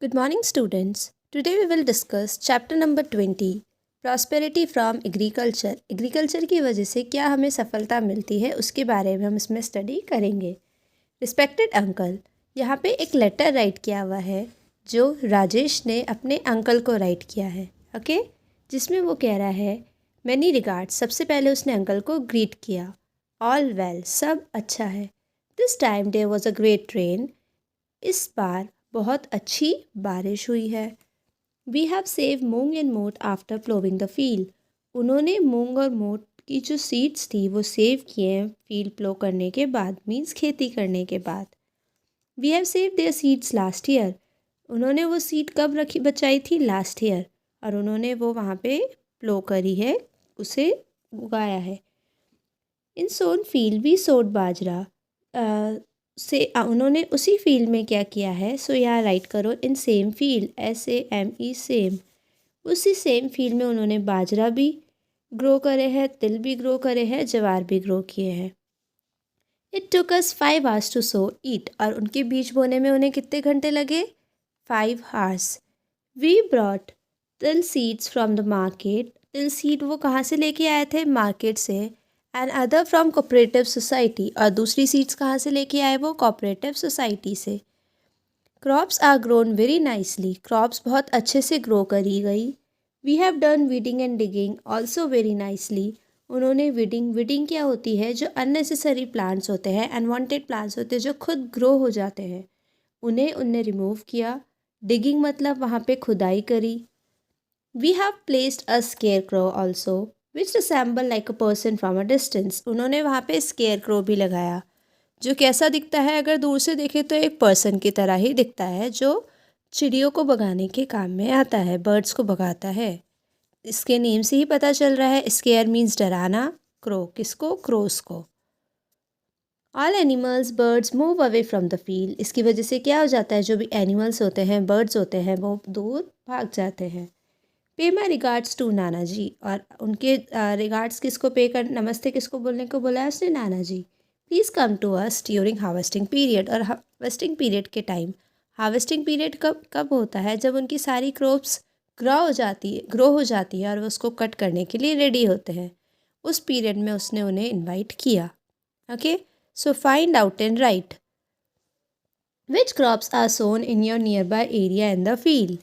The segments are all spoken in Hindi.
Good morning, students. Today we will discuss chapter number 20 Prosperity from Agriculture. Agriculture की वजह से क्या हमें सफलता मिलती है उसके बारे में हम इसमें स्टडी करेंगे. रिस्पेक्टेड अंकल, यहाँ पे एक लेटर राइट किया हुआ है जो राजेश ने अपने अंकल को राइट किया है. ओके जिसमें वो कह रहा है मैनी रिगार्ड्स. सबसे पहले उसने अंकल को ग्रीट किया. ऑल वेल, सब अच्छा है. This time there was a great rain. इस बार बहुत अच्छी बारिश हुई है. We have save moong and moth after ploughing the field. उन्होंने मूंग और मोट की जो सीड्स थी वो सेव किए हैं फील्ड प्लो करने के बाद, मीन्स खेती करने के बाद. We have save their seeds last year. उन्होंने वो सीड कब रखी बचाई थी? Last year. और उन्होंने वो वहाँ पे प्लो करी है, उसे उगाया है. इन सोन फील्ड वी सोड बाजरा. उन्होंने उसी फील्ड में क्या किया है? सो यहाँ राइट करो in same field, SAME, same. उसी सेम फील्ड में उन्होंने बाजरा भी ग्रो करे हैं, तिल भी ग्रो करे हैं, ज्वार भी ग्रो किए हैं. It took us 5 hours to sow it. और उनके बीज बोने में उन्हें कितने घंटे लगे? 5 hours. We brought til seeds from the market. तिल सीड वो कहाँ से लेके आए थे? मार्केट से. And other from cooperative society. और दूसरी सीड्स कहाँ से लेके आए? वो कोऑपरेटिव सोसाइटी से. Crops are grown very nicely. Crops बहुत अच्छे से ग्रो करी गई. We have done weeding and digging also very nicely. उन्होंने वीडिंग क्या होती है? जो अननेसेसरी प्लांट्स होते हैं, अनवांटेड प्लांट्स होते हैं जो खुद ग्रो हो जाते हैं, उन्हें रिमूव किया. डिगिंग मतलब वहाँ पे खुदाई करी. We have placed a scarecrow also which resemble like a person from a distance. उन्होंने वहाँ पे स्केयर क्रो भी लगाया जो कैसा दिखता है? अगर दूर से देखें तो एक पर्सन की तरह ही दिखता है, जो चिड़ियों को भगाने के काम में आता है, बर्ड्स को भगाता है. इसके नेम से ही पता चल रहा है. स्केयर मीन्स डराना, क्रो किसको? क्रोस को. All animals birds move away from the field. इसकी वजह से क्या हो जाता है? जो भी एनिमल्स होते हैं, बर्ड्स होते हैं, वो दूर भाग जाते हैं. पे माई रिगार्ड्स टू नाना जी. और उनके रिगार्ड्स किसको पे कर, नमस्ते किसको बोलने को बोला है उसने? नाना जी. Please come to us during harvesting period. और हार्वेस्टिंग पीरियड के टाइम. हार्वेस्टिंग पीरियड कब कब होता है? जब उनकी सारी क्रॉप्स ग्रो हो जाती है और वो उसको कट करने के लिए रेडी होते हैं. उस पीरियड में उसने उन्हें इनवाइट किया. Okay so find out and write which crops are sown in your nearby area in the field.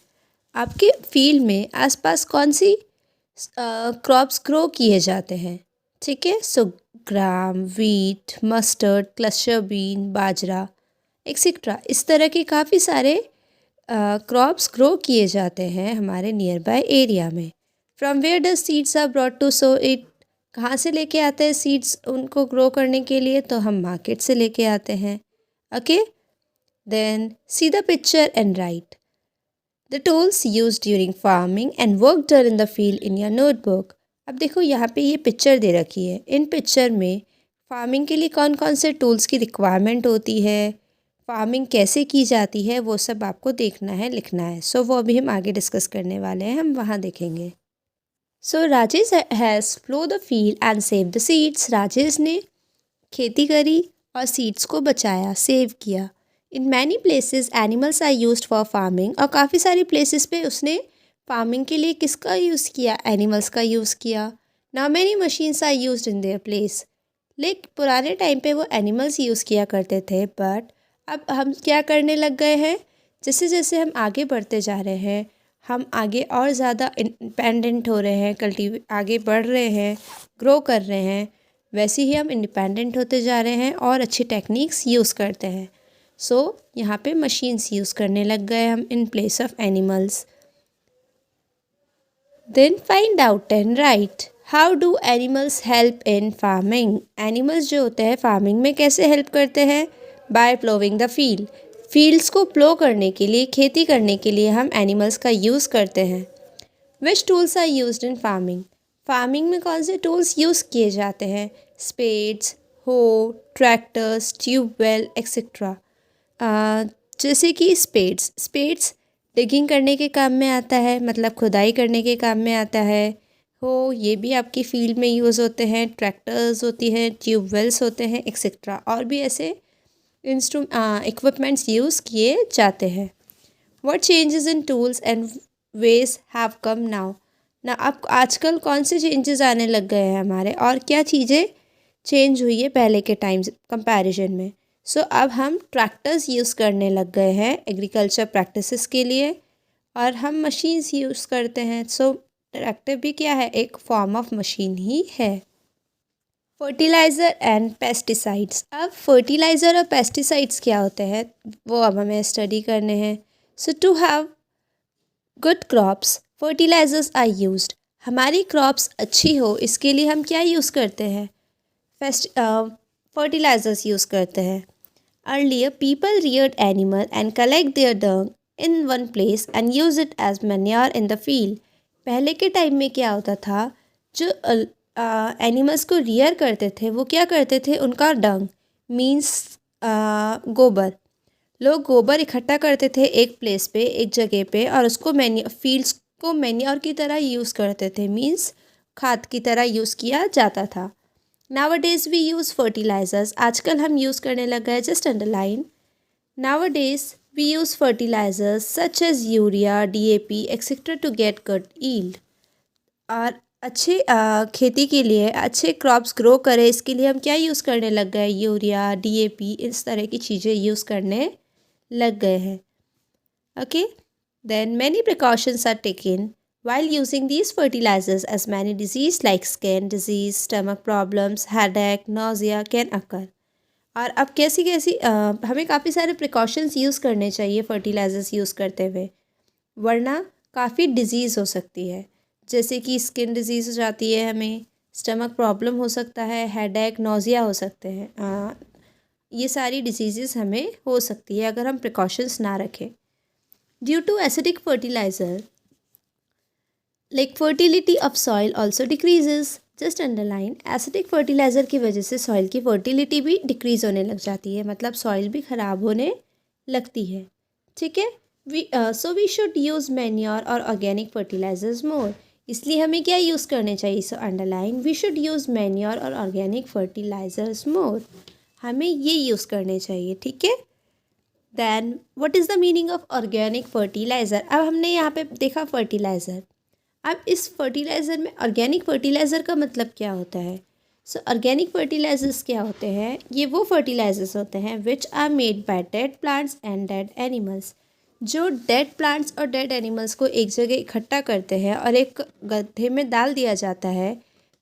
आपके फील्ड में आसपास कौन सी क्रॉप्स ग्रो किए जाते हैं? ठीक है, सो ग्राम, वीट, मस्टर्ड, क्लस्टर बीन, बाजरा एक्सेट्रा. इस तरह के काफ़ी सारे क्रॉप्स ग्रो किए जाते हैं हमारे नियर बाय एरिया में. From where the seeds are brought to sow it. कहाँ से लेके आते हैं सीड्स उनको ग्रो करने के लिए? तो हम मार्केट से लेके आते हैं. Okay then see the picture and write the tools use during farming and work done in the field in your notebook. अब देखो यहाँ पे ये पिक्चर दे रखी है. इन पिक्चर में फार्मिंग के लिए कौन कौन से टूल्स की रिक्वायरमेंट होती है, फार्मिंग कैसे की जाती है, वो सब आपको देखना है, लिखना है. सो वो अभी हम आगे डिस्कस करने वाले हैं, हम वहाँ देखेंगे. So Rajesh has plough the field and save the seeds. Rajesh ने खेती करी और सीड्स को बचाया, सेव किया. In many places animals are used for farming. और काफ़ी सारी प्लेसेस पे उसने फार्मिंग के लिए किसका यूज़ किया? एनिमल्स का यूज़ किया. Now many machines are used in their place. लेकिन पुराने टाइम पे वो एनिमल्स यूज़ किया करते थे, बट अब हम क्या करने लग गए हैं? जैसे जैसे हम आगे बढ़ते जा रहे हैं, हम आगे और ज़्यादा इंडिपेंडेंट हो रहे हैं, आगे बढ़ रहे हैं, ग्रो कर रहे हैं, वैसे ही हम इंडिपेंडेंट होते जा रहे हैं और अच्छी टेक्निक्स यूज़ करते हैं. सो यहाँ पे मशीन्स यूज़ करने लग गए हम in place of animals. Then find out and write how do animals help in farming. Animals जो होते हैं फार्मिंग में कैसे हेल्प करते हैं? By ploughing the field. Fields को प्लो करने के लिए, खेती करने के लिए हम एनिमल्स का यूज़ करते हैं. Which tools are used in farming. Farming में कौन से टूल्स यूज़ किए जाते हैं? स्पेड्स, हो, ट्रैक्टर्स, ट्यूबवेल एक्सेट्रा. जैसे कि स्पेड्स डिगिंग करने के काम में आता है, मतलब खुदाई करने के काम में आता है. हो, ये भी आपकी फील्ड में यूज़ होते हैं. ट्रैक्टर्स होती हैं, ट्यूबवेल्स होते हैं एक्सेट्रा. और भी ऐसे इक्विपमेंट्स यूज़ किए जाते हैं. What changes in tools and ways have come now. ना अब आजकल कौन से चेंजेस आने लग गए हैं हमारे, और क्या चीज़ें चेंज हुई है पहले के टाइम्स कंपैरिजन में। सो अब हम ट्रैक्टर्स यूज़ करने लग गए हैं एग्रीकल्चर प्रैक्टिसेस के लिए, और हम मशीन्स यूज़ करते हैं। सो ट्रैक्टर भी क्या है, एक फॉर्म ऑफ मशीन ही है। Fertiliser and pesticides. अब फर्टिलाइज़र और पेस्टिसाइड्स क्या होते हैं वो अब हमें स्टडी करने हैं। So to have good crops fertilisers are used. हमारी क्रॉप्स अच्छी हो इसके लिए हम क्या यूज़ करते हैं, फर्टिलाइजर्स यूज़ करते हैं। Earlier people reared animal and collect their dung in one place and use it as manure in the field. पहले के टाइम में क्या होता था, जो एनिमल्स को रियर करते थे वो क्या करते थे, उनका डंग मीन्स गोबर, लोग गोबर इकट्ठा करते थे एक प्लेस पे, एक जगह पे, और उसको फील्ड्स को मैन्योर की तरह यूज़ करते थे, मीन्स खाद की तरह यूज़ किया जाता था। Nowadays we use fertilisers. आजकल हम यूज़ करने लग गए, just underline. Nowadays we use fertilisers such as urea, DAP etcetera to get good yield. और अच्छे खेती के लिए, अच्छे क्रॉप्स ग्रो करें इसके लिए हम क्या यूज़ करने लग गए, यूरिया, DAP इस तरह की चीज़ें यूज़ करने लग गए हैं। Okay, then many precautions are taken while using these fertilizers as many disease like skin disease, stomach problems, headache, nausea can occur। और अब कैसी कैसी हमें काफ़ी सारे प्रिकॉशंस यूज़ करने चाहिए फर्टिलाइजर्स यूज़ करते हुए, वरना काफ़ी डिजीज़ हो सकती है, जैसे कि स्किन डिजीज़ हो जाती है, हमें स्टमक प्रॉब्लम हो सकता है, हेडेक, नोज़िया हो सकते हैं। ये सारी डिजीज़ हमें हो सकती है अगर हम प्रिकॉशंस ना रखें। Due to acidic fertiliser like fertility of soil also decreases. Just underline, acidic fertiliser की वजह से सॉइल की फर्टिलिटी भी डिक्रीज़ होने लग जाती है, मतलब सॉइल भी ख़राब होने लगती है। ठीक है, so we should use manure और ऑर्गेनिक फर्टिलाइजर्स मोर। इसलिए हमें क्या यूज़ करने चाहिए, so underline we should use manure और ऑर्गेनिक फर्टिलाइजर्स मोर। हमें ये यूज़ करने चाहिए, ठीक है। Then what is the meaning of organic fertiliser. अब हमने यहाँ पे देखा फर्टिलाइज़र, अब इस फर्टिलाइज़र में ऑर्गेनिक फर्टिलाइज़र का मतलब क्या होता है। सो ऑर्गेनिक फर्टिलाइजर्स क्या होते हैं, ये वो फर्टिलाइजर्स होते हैं which are made by dead plants and dead animals, जो डेड प्लांट्स और डेड एनिमल्स को एक जगह इकट्ठा करते हैं और एक गड्ढे में डाल दिया जाता है,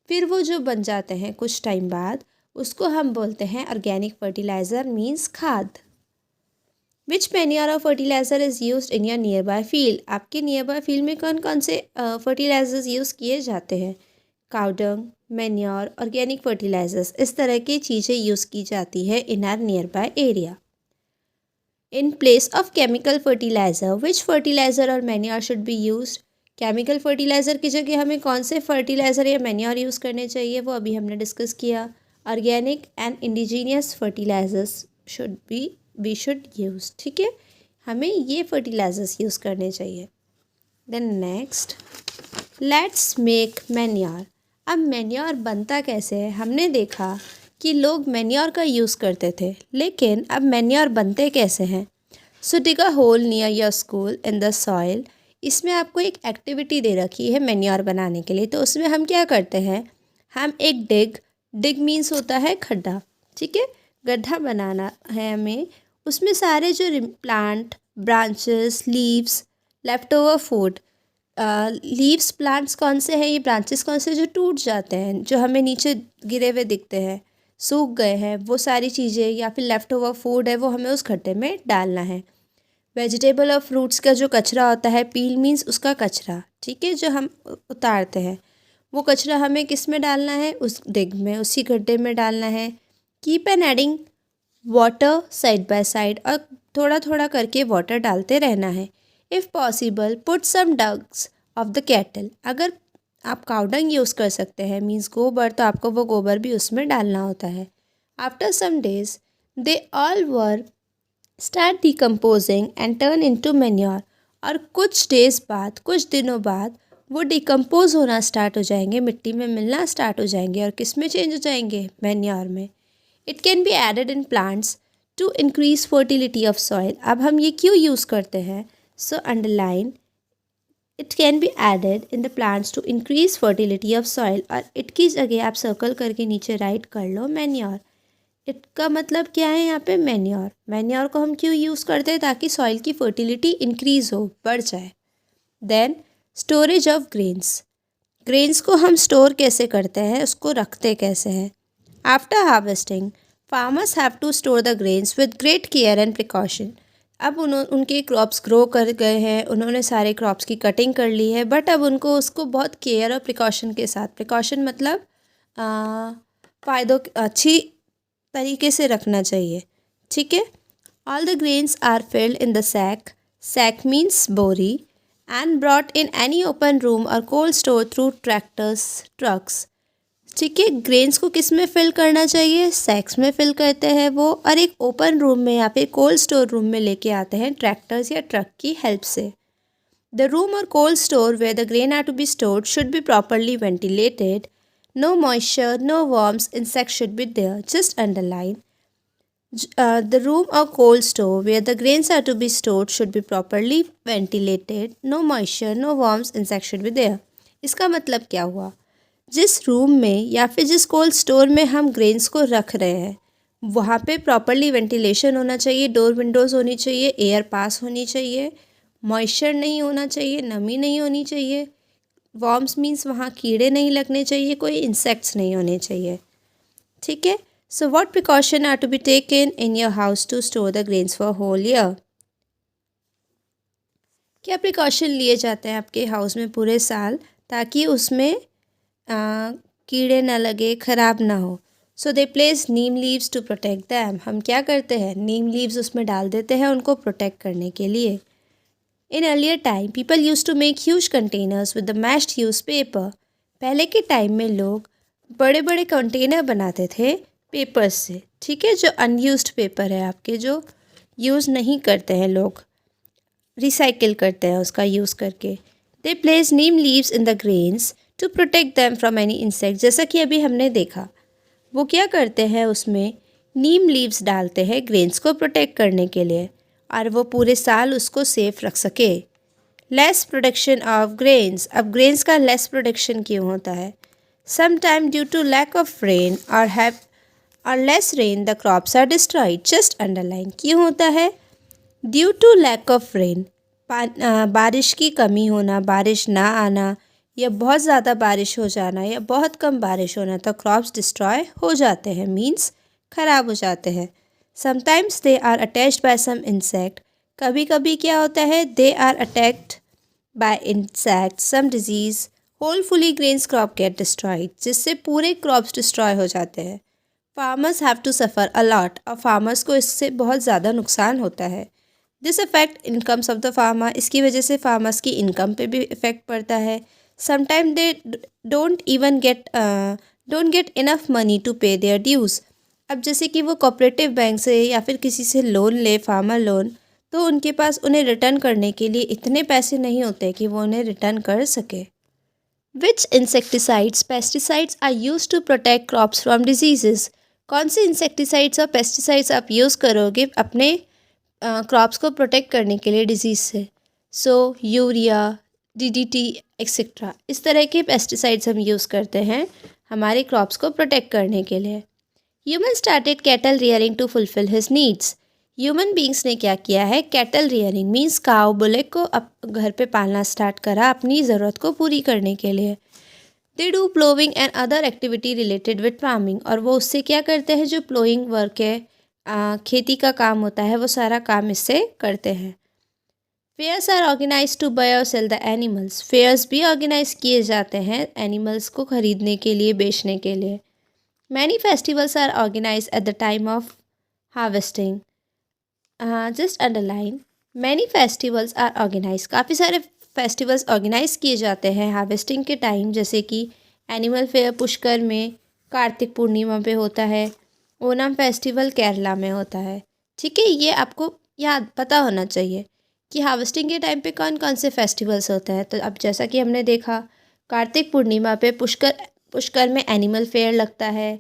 फिर वो जो बन जाते हैं कुछ टाइम बाद, उसको हम बोलते हैं ऑर्गेनिक फर्टिलाइज़र मीन्स खाद। विच मैन्योर और fertiliser is used in your near by field. आपके नियर बाय फील्ड में कौन कौन से फर्टिलाइजर्स यूज़ किए जाते हैं, काउडंग, मैन्योर, ऑर्गेनिक फर्टिलाइजर्स, इस तरह की चीज़ें यूज़ की जाती है in our nearby area. In place of chemical fertiliser which fertiliser or manure should be used. Chemical fertiliser की जगह हमें कौन से फर्टिलाइज़र या मैन्योर यूज़ करने चाहिए, वो अभी हमने डिस्कस किया। Organic and indigenous fertilisers we should use, ठीक है, हमें ये फर्टिलाइजर्स यूज़ करने चाहिए। Then next, let's make manure. अब मैन्योर बनता कैसे है, हमने देखा कि लोग मैन्योर का यूज़ करते थे, लेकिन अब मैन्योर बनते कैसे हैं। So dig a hole near your school in the soil. इसमें आपको एक एक्टिविटी दे रखी है मैन्योर बनाने के लिए, तो उसमें हम क्या करते हैं, हम एक डिग मीन्स होता है खड्डा, ठीक है, गड्ढा बनाना है हमें, उसमें सारे जो plant, branches, leaves, left over food, leaves plants कौन से हैं, ये ब्रांचेस कौन से जो टूट जाते हैं, जो हमें नीचे गिरे हुए दिखते हैं, सूख गए हैं, वो सारी चीज़ें, या फिर लेफ्ट ओवर फूड है, वो हमें उस गड्ढे में डालना है। वेजिटेबल और फ्रूट्स का जो कचरा होता है, पील मीन्स उसका कचरा, ठीक है, जो हम उतारते हैं, वो कचरा हमें किस में डालना है, उस डिग में, उसी गड्ढे में डालना है। Keep on adding water side by side, और थोड़ा थोड़ा करके वाटर डालते रहना है। If possible put some dungs of the cattle. अगर आप काउडंग यूज़ कर सकते हैं मीन्स गोबर, तो आपको वो गोबर भी उसमें डालना होता है। After some days they all were start decomposing and turn into manure. और कुछ डेज बाद, कुछ दिनों बाद वो डिकम्पोज होना स्टार्ट हो जाएंगे, मिट्टी में मिलना स्टार्ट हो जाएंगे, और किस में चेंज हो जाएंगे, मैन्योर में। It can be added in plants to increase fertility of soil. अब हम ये क्यों यूज़ करते हैं, so underline it can be added in the plants to increase fertility of soil, और इट की जगह आप सर्कल करके नीचे राइट कर लो मैन्योर। इट का मतलब क्या है यहाँ पे? मैन्योर। मैन्योर को हम क्यों यूज़ करते हैं? ताकि सॉइल की फर्टिलिटी इंक्रीज हो, बढ़ जाए। Then storage of grains. Grains को हम स्टोर कैसे करते हैं, उसको रखते कैसे हैं? After harvesting farmers have to store the grains with great care and precaution. अब उनके क्रॉप्स ग्रो कर गए हैं, उन्होंने सारे क्रॉप्स की कटिंग कर ली है, बट अब उनको उसको बहुत केयर और प्रिकॉशन के साथ, प्रिकॉशन मतलब फ़ायदों अच्छी तरीके से रखना चाहिए। ठीक है। All the grains are filled in the sack, sack means बोरी, and brought in any open room और cold store through tractors, trucks. ठीक है। ग्रेन्स को किस में फिल करना चाहिए? सैक्स में फिल करते हैं वो, और एक ओपन रूम में या फिर कोल्ड स्टोर रूम में लेके आते हैं ट्रैक्टर्स या ट्रक की हेल्प से। द रूम और cold store where the grain are to be stored should be properly ventilated. No moisture, no worms, insects should be there. Just underline. The room or cold store where the grains are to be stored should be properly ventilated. No moisture, no worms, insects should be there. इसका मतलब क्या हुआ? जिस रूम में या फिर जिस कोल्ड स्टोर में हम ग्रेन्स को रख रहे हैं वहाँ पे प्रॉपरली वेंटिलेशन होना चाहिए, डोर विंडोज़ होनी चाहिए, एयर पास होनी चाहिए, मॉइस्चर नहीं होना चाहिए, नमी नहीं होनी चाहिए, वॉर्म्स मीन्स वहाँ कीड़े नहीं लगने चाहिए, कोई इंसेक्ट्स नहीं होने चाहिए। ठीक है। So what precaution are to be taken in your house to store the grains for whole year? क्या प्रिकॉशन लिए जाते हैं आपके हाउस में पूरे साल ताकि उसमें कीड़े ना लगे, ख़राब ना हो? So they place neem leaves to protect them. हम क्या करते हैं? नीम लीव्स उसमें डाल देते हैं उनको प्रोटेक्ट करने के लिए। In earlier time, people used to make huge containers with the mashed used paper. पहले के टाइम में लोग बड़े बड़े कंटेनर बनाते थे पेपर्स से। ठीक है। जो अनयूज्ड पेपर है आपके, जो यूज़ नहीं करते हैं लोग, रिसाइकिल करते हैं उसका यूज़ करके। They place neem leaves in the grains to protect them from any insect. जैसा कि अभी हमने देखा, वो क्या करते हैं, उसमें नीम लीव्स डालते हैं ग्रेन्स को प्रोटेक्ट करने के लिए, और वो पूरे साल उसको सेफ रख सके। Less production of grains. अब ग्रेन्स का लेस प्रोडक्शन क्यों होता है? Some time due to lack of rain or less rain the crops are destroyed. Just underline. क्यों होता है? Due to lack of rain, बारिश की कमी होना, बारिश ना आना, या बहुत ज़्यादा बारिश हो जाना या बहुत कम बारिश होना, तो क्रॉप्स डिस्ट्रॉय हो जाते हैं, मीन्स ख़राब हो जाते हैं। Sometimes they are attached by some insect. कभी कभी क्या होता है? They are attacked by insect, some disease, whole fully grains crop get destroyed, जिससे पूरे क्रॉप्स डिस्ट्रॉय हो जाते हैं। फार्मर्स हैव टू सफ़र अलॉट, और फार्मर्स को इससे बहुत ज़्यादा नुकसान होता है। This affect incomes of the farmer. इसकी वजह से फार्मर्स की इनकम पे भी इफ़ेक्ट पड़ता है। Sometime they don't get enough money to pay their dues. अब जैसे कि वो कोऑपरेटिव बैंक से या फिर किसी से लोन ले, फार्मर लोन, तो उनके पास उन्हें रिटर्न करने के लिए इतने पैसे नहीं होते कि वो उन्हें रिटर्न कर सके। Which insecticides, pesticides are use to protect crops from diseases. कौन से इंसेक्टिसाइड्स और पेस्टिसाइड्स आप यूज़ करोगे अपने क्रॉप्स को प्रोटेक्ट करने के लिए डिजीज़ से? सो यूरिया, DDT एक्सेट्रा, इस तरह के पेस्टिसाइड्स हम यूज़ करते हैं हमारे क्रॉप्स को प्रोटेक्ट करने के लिए। Human started cattle rearing to fulfil his needs. Human beings ने क्या किया है? कैटल रियरिंग मीन्स काव, बुलेक को घर पे पालना स्टार्ट करा अपनी ज़रूरत को पूरी करने के लिए। They do ploughing and other activity related with farming, और वो उससे क्या करते हैं? जो प्लोइंग वर्क है, खेती का काम होता है, वो सारा काम इससे करते हैं। Fairs are organise to buy और सेल द एनिमल्स। फेयर्स भी ऑर्गेनाइज किए जाते हैं एनिमल्स को खरीदने के लिए, बेचने के लिए। Many festivals are organise at the time of harvesting. Just underline, many festivals are organise. काफ़ी सारे फेस्टिवल्स ऑर्गेनाइज किए जाते हैं हार्वेस्टिंग के टाइम, जैसे कि एनिमल फेयर पुष्कर में कार्तिक पूर्णिमा पे होता है, ओणम फेस्टिवल केरला में होता है। ठीक है। ये आपको याद पता होना चाहिए कि हार्वेस्टिंग के टाइम पे कौन कौन से फेस्टिवल्स होते हैं। तो अब जैसा कि हमने देखा, कार्तिक पूर्णिमा पे पुष्कर में एनिमल फेयर लगता है,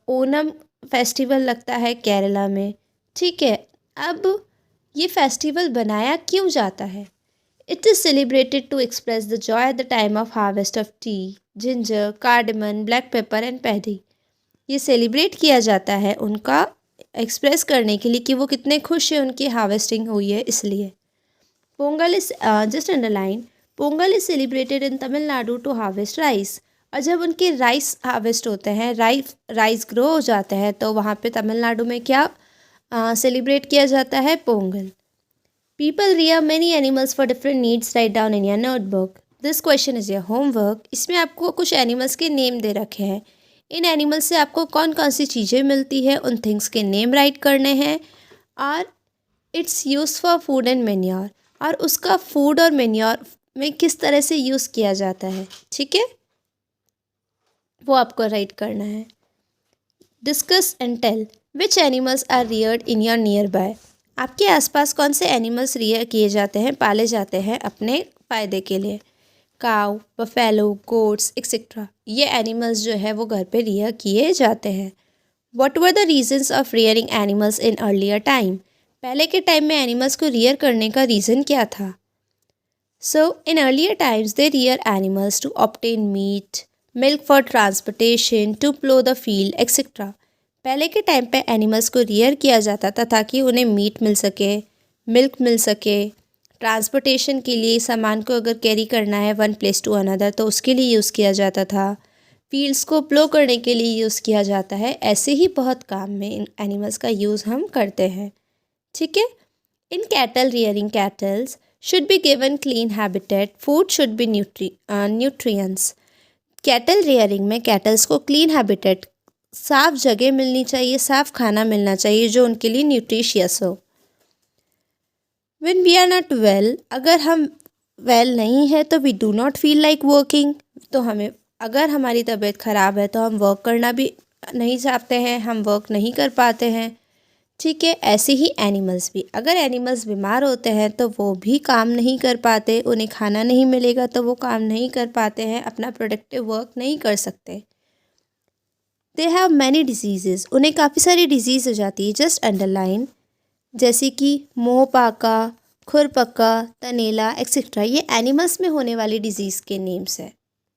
ओणम फेस्टिवल लगता है केरला में। ठीक है। अब ये फेस्टिवल बनाया क्यों जाता है? It is celebrated to express the joy at the time of harvest of tea, ginger, cardamom, black pepper and paddy. ये सेलिब्रेट किया जाता है उनका एक्सप्रेस करने के लिए कि वो कितने खुश हैं, उनकी हार्वेस्टिंग हुई है इसलिए। Pongal is just underline, Pongal is celebrated in Tamil Nadu to harvest rice. और जब उनके राइस हार्वेस्ट होते हैं, राइस ग्रो हो जाता है, तो वहाँ पे तमिलनाडु में क्या सेलिब्रेट किया जाता है? Pongal. People rear many animals for different needs. Write down in your notebook. This question is your homework. इसमें आपको कुछ एनिमल्स के नेम दे रखे हैं। इन एनिमल्स से आपको कौन कौन सी चीज़ें मिलती है, उन थिंग्स के नेम राइट करने हैं। और it's use for food and manure, और उसका फूड और मेन्योर में किस तरह से यूज़ किया जाता है, ठीक है, वो आपको राइट करना है। Discuss and tell which animals are reared in your nearby. आपके आसपास कौन से एनिमल्स रियर किए जाते हैं, पाले जाते हैं अपने फ़ायदे के लिए? काऊ, बफेलो, गोट्स एक्सेट्रा। ये एनिमल्स जो है वो घर पे रियर किए जाते हैं। What were the reasons of rearing animals in earlier time? पहले के टाइम में एनिमल्स को रियर करने का रीज़न क्या था? So in earlier times they rear animals to obtain meat, milk for transportation, to plough the field etcetera. पहले के टाइम पे एनिमल्स को रियर किया जाता था ताकि उन्हें मीट मिल सके, मिल्क मिल सके, ट्रांसपोर्टेशन के लिए सामान को अगर कैरी करना है वन प्लेस टू अनदर तो उसके लिए यूज़ किया जाता था, फील्ड्स को प्लो करने के लिए यूज़ किया जाता है। ऐसे ही बहुत काम में इन एनिमल्स का यूज़ हम करते हैं, ठीक है। In cattle rearing, kettles should be given clean habitat, food should be nutrients. Cattle rearing में कैटल्स को क्लीन हैबिटेट, साफ जगह मिलनी चाहिए, साफ खाना मिलना चाहिए जो उनके लिए न्यूट्रिशियस हो। When we are not well, अगर हम वेल नहीं है तो we do not feel like working, तो हमें अगर हमारी तबीयत ख़राब है तो हम वर्क करना भी नहीं चाहते हैं, हम वर्क नहीं कर पाते हैं, ठीक है। ऐसे ही एनिमल्स भी, अगर एनिमल्स बीमार होते हैं तो वो भी काम नहीं कर पाते, उन्हें खाना नहीं मिलेगा तो वो काम नहीं कर पाते हैं, अपना प्रोडक्टिव वर्क नहीं कर सकते। दे हैव मैनी डिजीज़, उन्हें काफ़ी सारी डिजीज़ हो जाती है। जस्ट अंडरलाइन, जैसे कि मोहपाका, खुरपक्का, तनेला एक्सेट्रा। ये एनिमल्स में होने वाली डिजीज़ के नेम्स है।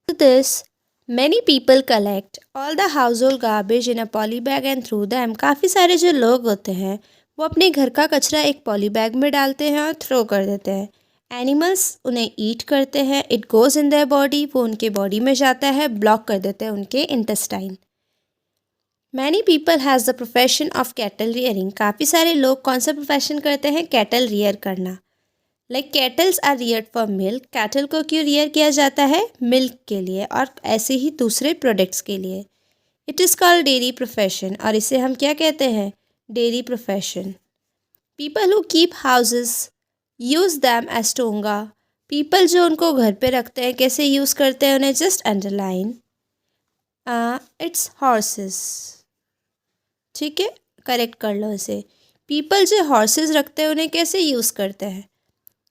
To this many people collect all the household garbage in a polybag and throw them. काफ़ी सारे जो लोग होते हैं वो अपने घर का कचरा एक पॉली बैग में डालते हैं और थ्रो कर देते हैं। एनिमल्स उन्हें ईट करते हैं, it goes in their body, वो उनके बॉडी में जाता है, ब्लॉक कर देते हैं उनके intestine. Many people has the profession of cattle rearing. काफ़ी सारे लोग कौन सा प्रोफेशन करते हैं? कैटल रियर करना। Like cattles are reared for milk. Cattle को क्यों रियर किया जाता है? मिल्क के लिए, और ऐसे ही दूसरे प्रोडक्ट्स के लिए। It is called dairy profession, और इसे हम क्या कहते हैं? Dairy profession. People who keep houses use them as tonga. People जो उनको घर पे रखते हैं कैसे यूज़ करते हैं उन्हें? जस्ट अंडरलाइन, इट्स हॉर्सेस, ठीक है, करेक्ट कर लो इसे। पीपल जो हॉर्सेस रखते हैं उन्हें कैसे यूज़ करते हैं?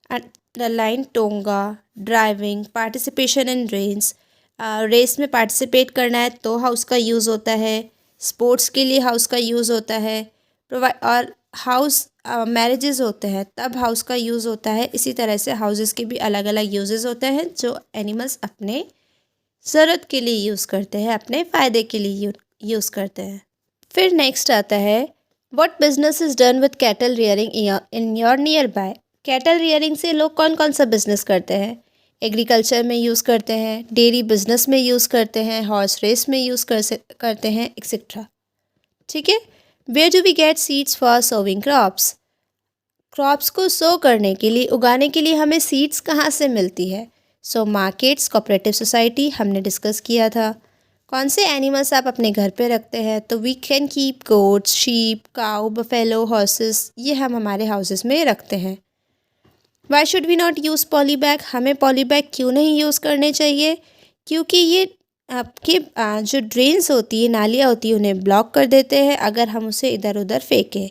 Underline, tonga, driving, participation in race. Race में पार्टिसिपेट करना है तो हाउस का यूज़ होता है, स्पोर्ट्स के लिए हाउस का यूज़ होता है, और हाउस मैरिजेस होते हैं तब हाउस का यूज़ होता है। इसी तरह से हाउसेस के भी अलग अलग यूजेस होते हैं जो एनिमल्स अपने ज़रूरत के लिए यूज़ करते हैं, अपने फ़ायदे के लिए यूज़ करते हैं। फिर नेक्स्ट आता है, what business is done with cattle rearing in your near by. Cattle rearing से लोग कौन कौन सा बिजनेस करते हैं? एग्रीकल्चर में यूज़ करते हैं, डेयरी बिजनेस में यूज़ करते हैं, हॉर्स रेस में यूज़ करते हैं एक्सेट्रा, ठीक है। Where do we get seeds for sowing crops. Crops को सो करने के लिए, उगाने के लिए हमें सीड्स कहाँ से मिलती है? सो मार्केट्स, कोऑपरेटिव सोसाइटी, हमने डिस्कस किया था। कौन से एनिमल्स आप अपने घर पे रखते हैं? तो we can keep goats, sheep, cow, buffalo, horses, ये हम हमारे हाउसेस में रखते हैं। Why should we not use poly bag. हमें पॉली बैग क्यों नहीं यूज़ करने चाहिए? क्योंकि ये आपके जो ड्रेन्स होती है, नालियाँ होती है, उन्हें ब्लॉक कर देते हैं अगर हम उसे इधर उधर फेंकें।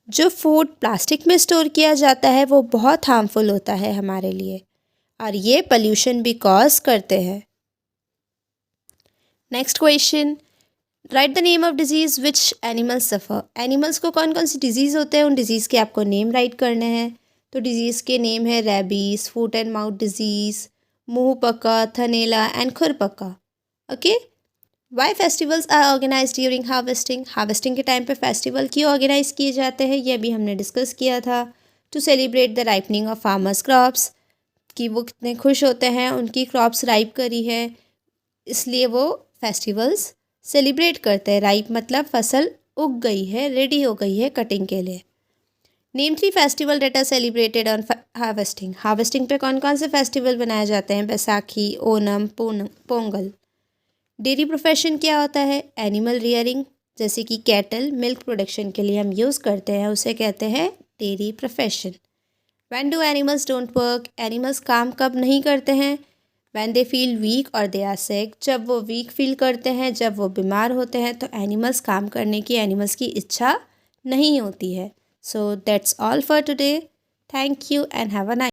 जो फूड प्लास्टिक में स्टोर किया जाता है वो बहुत हार्मफुल होता है हमारे लिए, और ये पोल्यूशन भी कॉज करते हैं। Next question, right the name of disease which animals suffer. Animals को कौन कौन सी डिजीज़ होते हैं, उन डिजीज़ के आपको नेम राइट करने हैं। तो डिजीज़ के नेम है rabies, foot and mouth disease, मुंह पका, थनेला एंड खुरपका। Okay. Why festivals are organise during harvesting. Harvesting के टाइम पे फेस्टिवल क्यों ऑर्गेनाइज किए जाते हैं, ये अभी हमने डिस्कस किया था। To celebrate the ripening of farmers crops, कि वो कितने खुश होते हैं उनकी क्रॉप्स राइप करी है, इसलिए वो फेस्टिवल्स सेलिब्रेट करते हैं। राइप मतलब फसल उग गई है, रेडी हो गई है कटिंग के लिए। Name 3 festival that are celebrated on harvesting. Harvesting पे कौन कौन से फेस्टिवल बनाए जाते हैं, बैसाखी, ओनम, पोंगल। डेयरी प्रोफेशन क्या होता है, एनिमल रियरिंग, जैसे कि कैटल मिल्क प्रोडक्शन के लिए हम यूज़ करते हैं, उसे कहते हैं dairy profession. When do animals don't work. Animals काम कब नहीं करते हैं, व्हेन दे फील वीक और दे आर सिक। जब वो वीक फील करते हैं, जब वो बीमार होते हैं, तो एनिमल्स काम करने की एनिमल्स की इच्छा नहीं होती है। So that's all for today. Thank you and have a nice